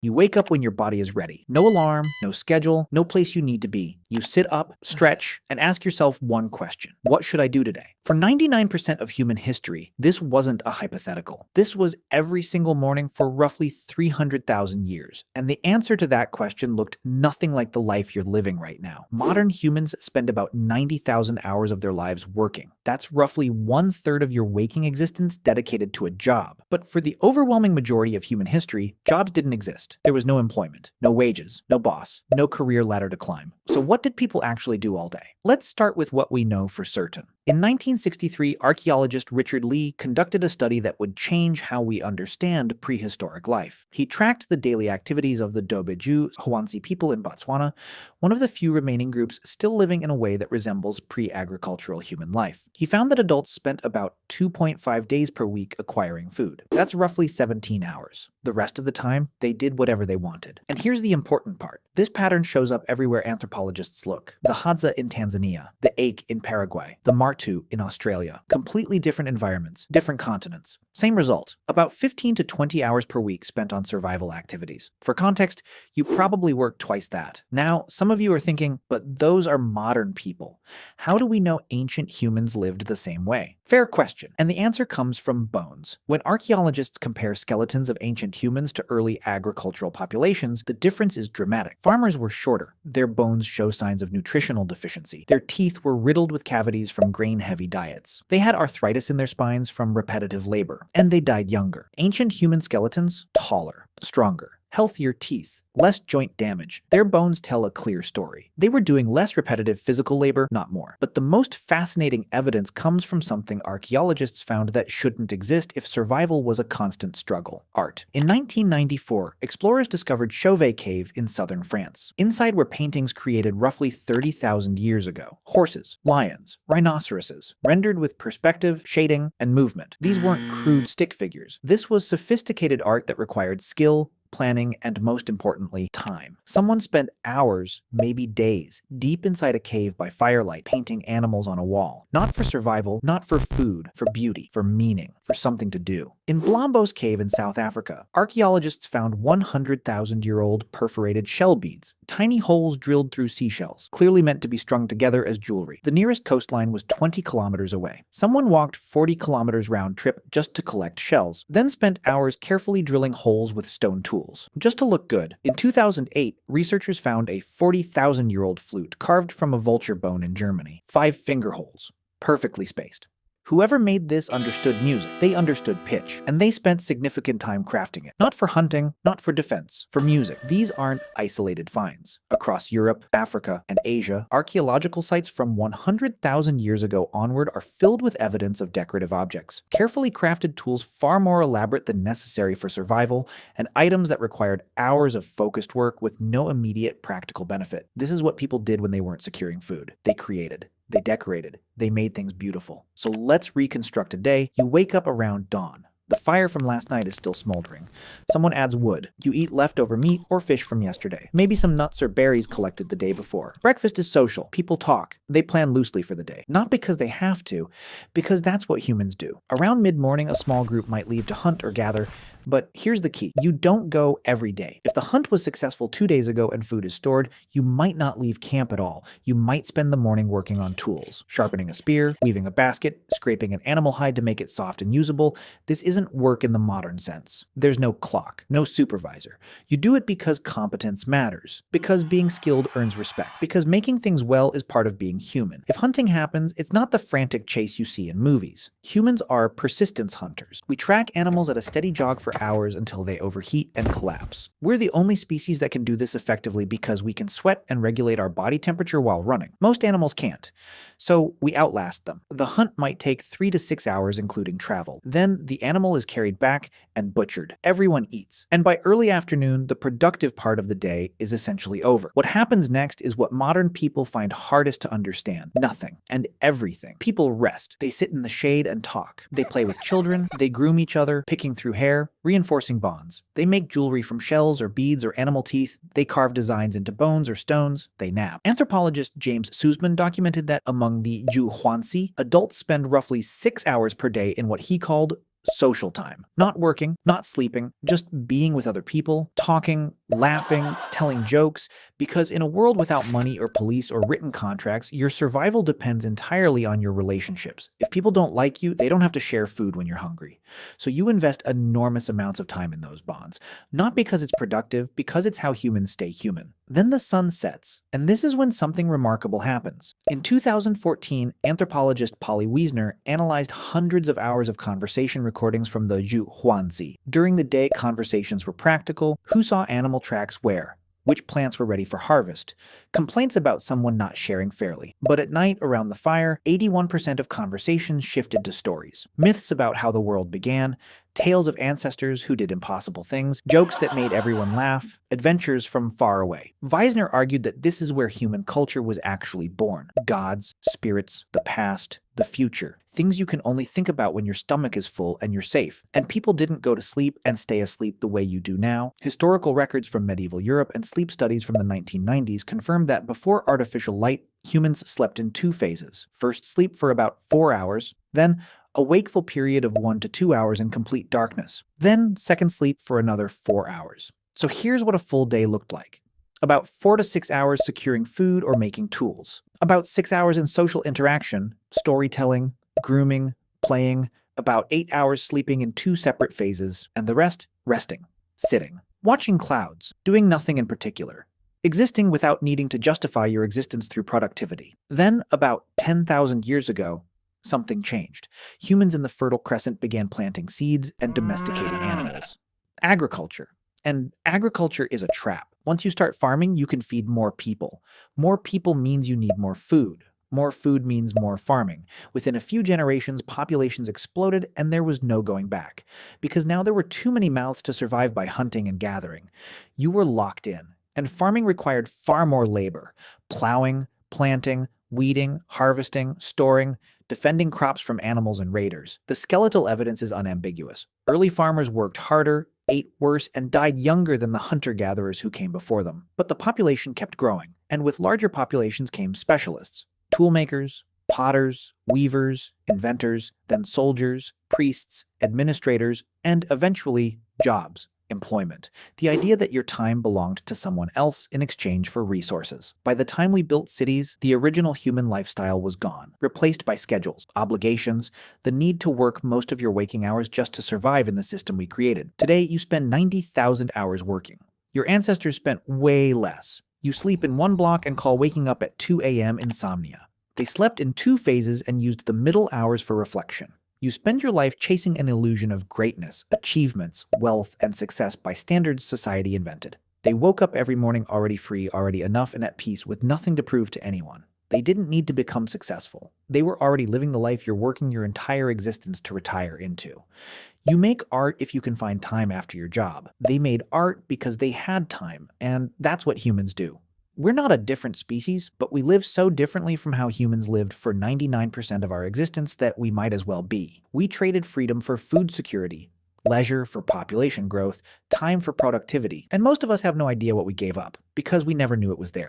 You wake up when your body is ready. No alarm, no schedule, no place you need to be. You sit up, stretch, and ask yourself one question. What should I do today? For 99% of human history, this wasn't a hypothetical. This was every single morning for roughly 300,000 years. And the answer to that question looked nothing like the life you're living right now. Modern humans spend about 90,000 hours of their lives working. That's roughly 1/3 of your waking existence dedicated to a job. But for the overwhelming majority of human history, jobs didn't exist. There was no employment, no wages, no boss, no career ladder to climb. So what did people actually do all day? Let's start with what we know for certain. In 1963, archaeologist Richard Lee conducted a study that would change how we understand prehistoric life. He tracked the daily activities of the Dobeju Hwansi people in Botswana, one of the few remaining groups still living in a way that resembles pre-agricultural human life. He found that adults spent about 2.5 days per week acquiring food. That's roughly 17 hours. The rest of the time, they did whatever they wanted. And here's the important part. This pattern shows up everywhere anthropologists look. The Hadza in Tanzania, the Ache in Paraguay, the Martu in Australia. Completely different environments, different continents. Same result, about 15 to 20 hours per week spent on survival activities. For context, you probably work twice that. Now, some of you are thinking, but those are modern people. How do we know ancient humans lived the same way? Fair question, and the answer comes from bones. When archaeologists compare skeletons of ancient humans to early agricultural populations, the difference is dramatic. Farmers were shorter. Their bones show signs of nutritional deficiency. Their teeth were riddled with cavities from grain-heavy diets. They had arthritis in their spines from repetitive labor, and they died younger. Ancient human skeletons, taller, stronger, healthier teeth, less joint damage. Their bones tell a clear story. They were doing less repetitive physical labor, not more. But the most fascinating evidence comes from something archaeologists found that shouldn't exist if survival was a constant struggle: art. In 1994, explorers discovered Chauvet Cave in southern France. Inside were paintings created roughly 30,000 years ago. Horses, lions, rhinoceroses, rendered with perspective, shading, and movement. These weren't crude stick figures. This was sophisticated art that required skill, planning, and most importantly, time. Someone spent hours, maybe days, deep inside a cave by firelight, painting animals on a wall. Not for survival, not for food, for beauty, for meaning, for something to do. In Blombos Cave in South Africa, archaeologists found 100,000-year-old perforated shell beads, tiny holes drilled through seashells, clearly meant to be strung together as jewelry. The nearest coastline was 20 kilometers away. Someone walked 40 kilometers round trip just to collect shells, then spent hours carefully drilling holes with stone tools, just to look good. In 2008, researchers found a 40,000-year-old flute carved from a vulture bone in Germany. 5 finger holes, perfectly spaced. Whoever made this understood music, they understood pitch, and they spent significant time crafting it. Not for hunting, not for defense, for music. These aren't isolated finds. Across Europe, Africa, and Asia, archaeological sites from 100,000 years ago onward are filled with evidence of decorative objects, carefully crafted tools far more elaborate than necessary for survival, and items that required hours of focused work with no immediate practical benefit. This is what people did when they weren't securing food. They created. They decorated. They made things beautiful. So let's reconstruct a day. You wake up around dawn. The fire from last night is still smoldering. Someone adds wood. You eat leftover meat or fish from yesterday. Maybe some nuts or berries collected the day before. Breakfast is social. People talk. They plan loosely for the day. Not because they have to, because that's what humans do. Around mid-morning, a small group might leave to hunt or gather. But here's the key. You don't go every day. If the hunt was successful 2 days ago and food is stored, you might not leave camp at all. You might spend the morning working on tools, sharpening a spear, weaving a basket, scraping an animal hide to make it soft and usable. This isn't work in the modern sense. There's no clock, no supervisor. You do it because competence matters, because being skilled earns respect, because making things well is part of being human. If hunting happens, it's not the frantic chase you see in movies. Humans are persistence hunters. We track animals at a steady jog for hours until they overheat and collapse. We're the only species that can do this effectively because we can sweat and regulate our body temperature while running. Most animals can't. So we outlast them. The hunt might take 3 to 6 hours including travel. Then the animal is carried back and butchered. Everyone eats. And by early afternoon, the productive part of the day is essentially over. What happens next is what modern people find hardest to understand. Nothing and everything. People rest. They sit in the shade and talk. They play with children. They groom each other, picking through hair, reinforcing bonds. They make jewelry from shells or beads or animal teeth. They carve designs into bones or stones. They nap. Anthropologist James Sussman documented that among the Juhwansi, adults spend roughly 6 hours per day in what he called social time. Not working, not sleeping, just being with other people, talking, laughing, telling jokes, because in a world without money or police or written contracts, your survival depends entirely on your relationships. If people don't like you, they don't have to share food when you're hungry. So you invest enormous amounts of time in those bonds, not because it's productive, because it's how humans stay human. Then the sun sets, and this is when something remarkable happens. In 2014, anthropologist Polly Wiesner analyzed hundreds of hours of conversation recordings from the Zhu Huanzi. During the day, conversations were practical: who saw animal tracks where, which plants were ready for harvest, complaints about someone not sharing fairly. But at night, around the fire, 81% of conversations shifted to stories. Myths about how the world began, tales of ancestors who did impossible things, jokes that made everyone laugh, adventures from far away. Wiesner argued that this is where human culture was actually born. Gods, spirits, the past, the future. Things you can only think about when your stomach is full and you're safe. And people didn't go to sleep and stay asleep the way you do now. Historical records from medieval Europe and sleep studies from the 1990s confirmed that before artificial light, humans slept in two phases. First sleep for about 4 hours, then a wakeful period of 1 to 2 hours in complete darkness, then second sleep for another 4 hours. So here's what a full day looked like. About 4 to 6 hours securing food or making tools. About 6 hours in social interaction, storytelling, grooming, playing. About 8 hours sleeping in 2 separate phases, and the rest resting, sitting, watching clouds, doing nothing in particular, existing without needing to justify your existence through productivity. Then, about 10,000 years ago, something changed. Humans in the Fertile Crescent began planting seeds and domesticating animals. Agriculture. And agriculture is a trap. Once you start farming, you can feed more people. More people means you need more food. More food means more farming. Within a few generations, populations exploded and there was no going back. Because now there were too many mouths to survive by hunting and gathering. You were locked in. And farming required far more labor. Plowing, planting, weeding, harvesting, storing, defending crops from animals and raiders. The skeletal evidence is unambiguous. Early farmers worked harder, ate worse, and died younger than the hunter-gatherers who came before them. But the population kept growing, and with larger populations came specialists. Toolmakers, potters, weavers, inventors, then soldiers, priests, administrators, and eventually jobs. Employment. The idea that your time belonged to someone else in exchange for resources. By the time we built cities, the original human lifestyle was gone, replaced by schedules, obligations, the need to work most of your waking hours just to survive in the system we created. Today, you spend 90,000 hours working. Your ancestors spent way less. You sleep in one block and call waking up at 2 a.m. insomnia. They slept in 2 phases and used the middle hours for reflection. You spend your life chasing an illusion of greatness, achievements, wealth, and success by standards society invented. They woke up every morning already free, already enough, and at peace with nothing to prove to anyone. They didn't need to become successful. They were already living the life you're working your entire existence to retire into. You make art if you can find time after your job. They made art because they had time, and that's what humans do. We're not a different species, but we live so differently from how humans lived for 99% of our existence that we might as well be. We traded freedom for food security, leisure for population growth, time for productivity, and most of us have no idea what we gave up, because we never knew it was there.